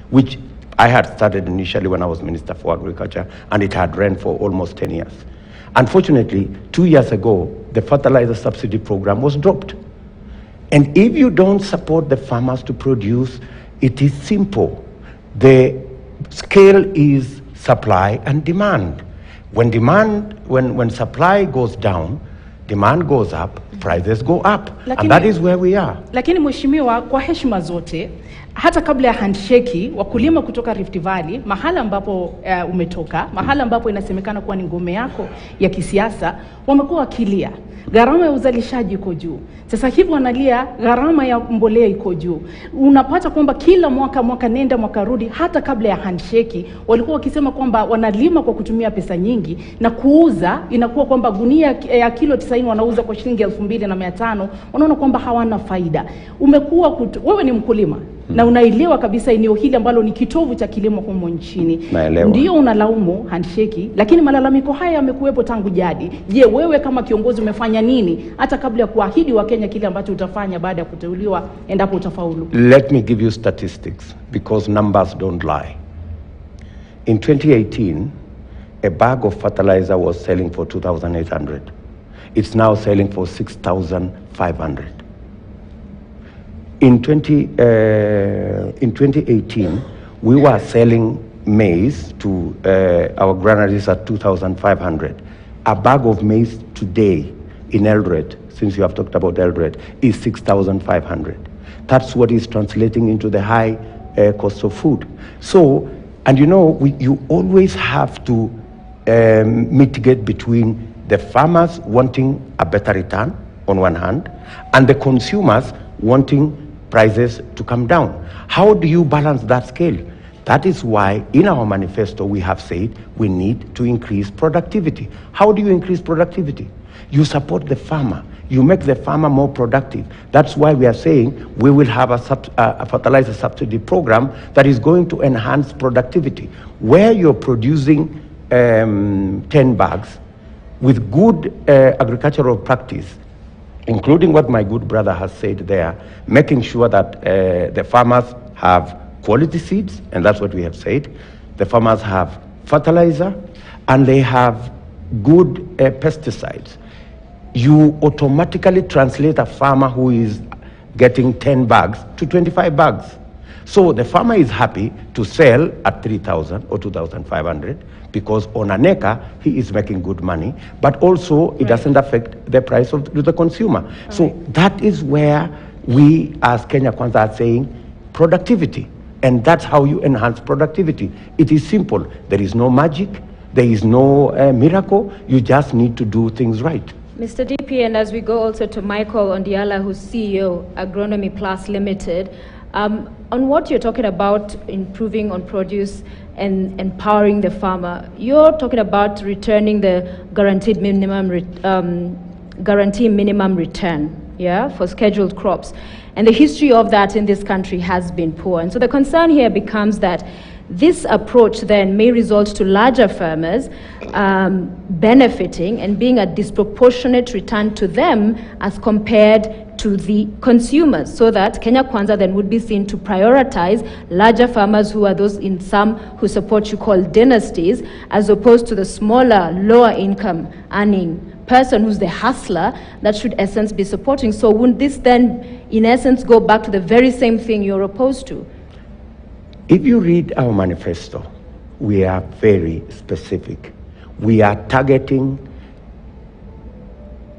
which I had started initially when I was Minister for Agriculture, and it had run for almost 10 years. Unfortunately, 2 years ago, the fertilizer subsidy program was dropped. And if you don't support the farmers to produce, it is simple. The scale is supply and demand. When supply goes down, demand goes up, prices go up. And that is where we are. Lakini mheshimiwa, kwa heshima zote, hata kabla ya handshake, wakulima kutoka Rift Valley, mahala ambapo umetoka, mahala ambapo inasemekana kuwa ni ngome yako ya kisiasa, wamekuwa wakilia. Gharama ya uzalishaji iko juu. Sasa hivi wanalia gharama ya mbolea iko juu. Unapata kwamba kila mwaka nenda mwaka rudi, hata kabla ya handshake walikuwa wakisema kwamba wanalima kwa kutumia pesa nyingi na kuuza inakuwa kwamba gunia ya kilo 90 wanauza kwa shilingi 2,500. Wanaona kwamba hawana faida. Wewe ni mkulima na unaelewa kabisa eneo hili ambalo ni kitovu cha kilimo humo nchini. Ndio unalaumu handshake, lakini malalamiko haya yamekuwepo tangu jadi. Je, wewe kama kiongozi umefanya nini hata kabla ya kuahidi wa Kenya kile ambacho utafanya baada ya kuteuliwa endapo utafaulu? Let me give you statistics because numbers don't lie. In 2018, a bag of fertilizer was selling for 2,800. It's now selling for 6,500. In 2018, we were selling maize to our granaries at 2,500. A bag of maize today in Eldoret, since you have talked about Eldoret, is 6,500. That's what is translating into the high cost of food. So, and you always have to mitigate between the farmers wanting a better return on one hand and the consumers wanting prices to come down. How do you balance that scale? That is why in our manifesto we have said we need to increase productivity. How do you increase productivity? You support the farmer. You make the farmer more productive. That's why we are saying we will have a fertilizer subsidy program that is going to enhance productivity. Where you're producing 10 bags with good agricultural practice, including what my good brother has said there, making sure that the farmers have quality seeds, and that's what we have said. The farmers have fertilizer, and they have good pesticides. You automatically translate a farmer who is getting 10 bags to 25 bags. So the farmer is happy to sell at 3,000 or 2,500 because on an acre he is making good money, but also it doesn't affect the price of the consumer. So that is where we as Kenya Kwanza are saying productivity, and that's how you enhance productivity. It is simple. There is no magic. There is no miracle. You just need to do things right. Mr. DP, and as we go also to Michael Ondiala, who's CEO, Agronomy Plus Limited, on what you're talking about improving on produce and empowering the farmer, you're talking about returning the guaranteed minimum return, for scheduled crops. And the history of that in this country has been poor. And so the concern here becomes that this approach then may result to larger farmers benefiting and being a disproportionate return to them as compared to the consumers, so that Kenya Kwanza then would be seen to prioritize larger farmers who are those in some who support you call dynasties, as opposed to the smaller, lower income earning person who's the hustler that should in essence be supporting. So wouldn't this then in essence go back to the very same thing you're opposed to? If you read our manifesto, we are very specific. We are targeting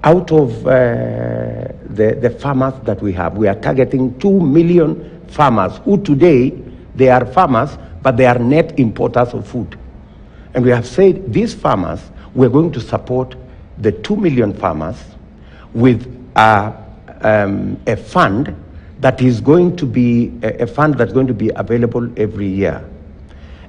out of the farmers that we have. We are targeting 2 million farmers who today, they are farmers, but they are net importers of food. And we have said these farmers, we're going to support the 2 million farmers with a fund that is going to be a fund that's going to be available every year.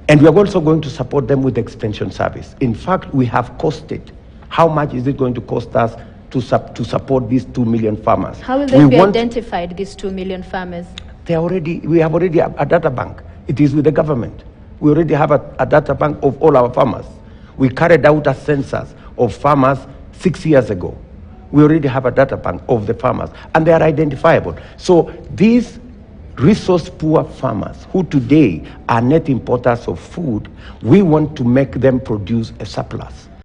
And we are also going to support them with extension service. In fact, we have costed. How much is it going to cost us to support these 2 million farmers? How will they be identified, these 2 million farmers? We have already a data bank. It is with the government. We already have a data bank of all our farmers. We carried out a census of farmers 6 years ago. We already have a data bank of the farmers, and they are identifiable. So these resource-poor farmers who today are net importers of food, we want to make them produce a surplus.